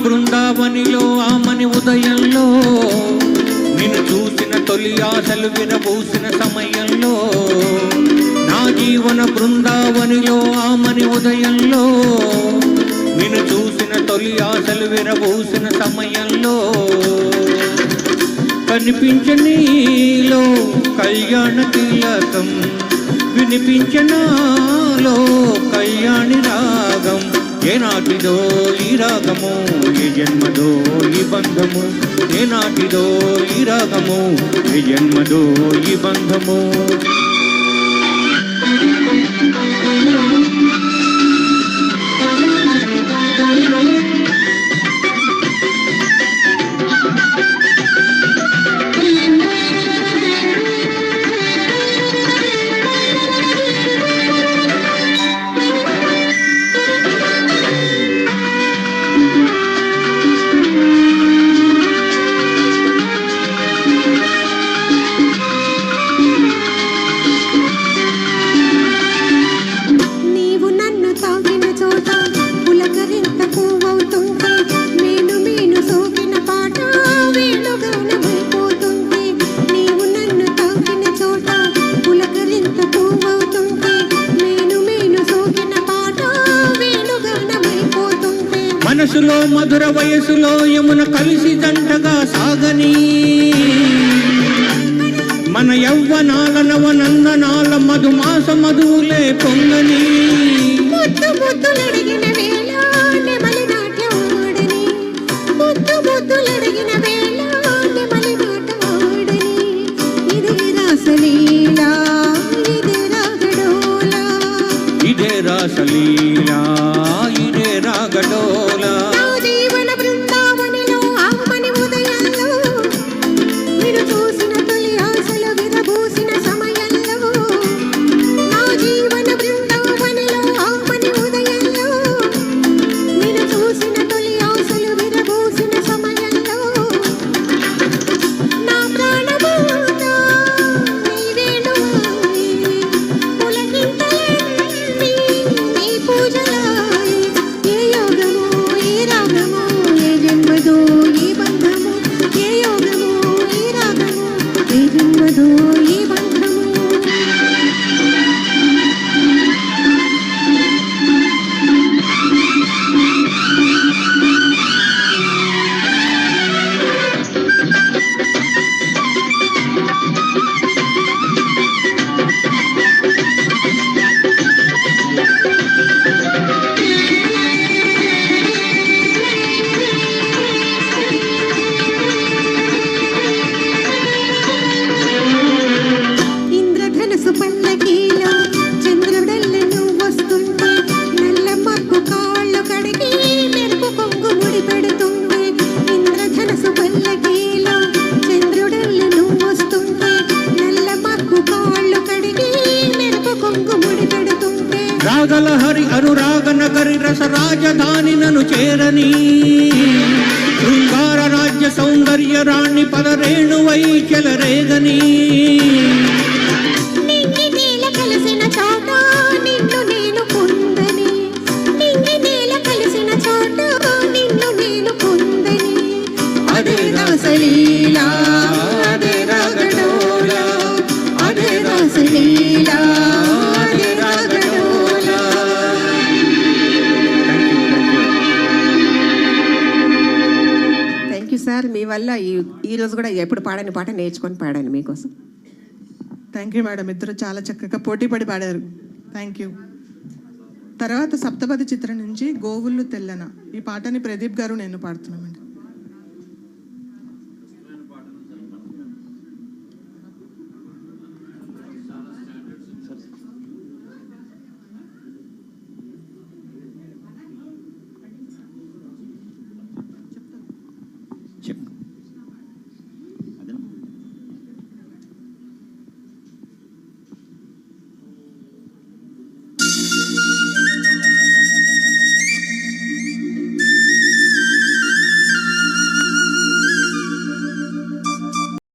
బృందావనిలో ఆమని ఉదయంలో నిన్ను చూసిన తొలి ఆశలు విరబూసిన సమయంలో నా జీవన బృందావనిలో ఆమని ఉదయంలో నిన్ను చూసిన తొలి ఆశలు విరబూసిన సమయంలో కనిపించనీలో కళ్యాణ తిలకం వినిపించనాలో కళ్యాణి రాగం ఏనాటిదో ఈ రాగము ఏ జన్మదో ఈ బంధము ఏనాటిదో ఈ రాగము ఏ జన్మదో ఈ బంధము మనసులో మధుర వయసులో యమున కలిసి జంటగా సాగని మన యవ్వనాల నవనందనాల మధుమాస మధువులే పొంగని ఇదే రాసలీలా ఇదే రాగడోలా రాగల హరి అనురాగ నగరి రస రాజధాని నను చేరని శృంగార రాజ్య సౌందర్య రాణి పదరేణువై చెలరేగని అదే రాసలీలా అదే రాగడోలా అదే రాసలీలా సార్ మీ వల్ల ఈరోజు కూడా ఎప్పుడు పాడని పాట నేర్చుకొని పాడాను మీకోసం. థ్యాంక్ యూ మేడం, ఇద్దరు చాలా చక్కగా పోటీపడి పాడారు. Thank you. తర్వాత సప్తపది చిత్రం నుంచి గోవుళ్ళు తెల్లన ఈ పాటని ప్రదీప్ గారు నేను పాడుతున్నామండి.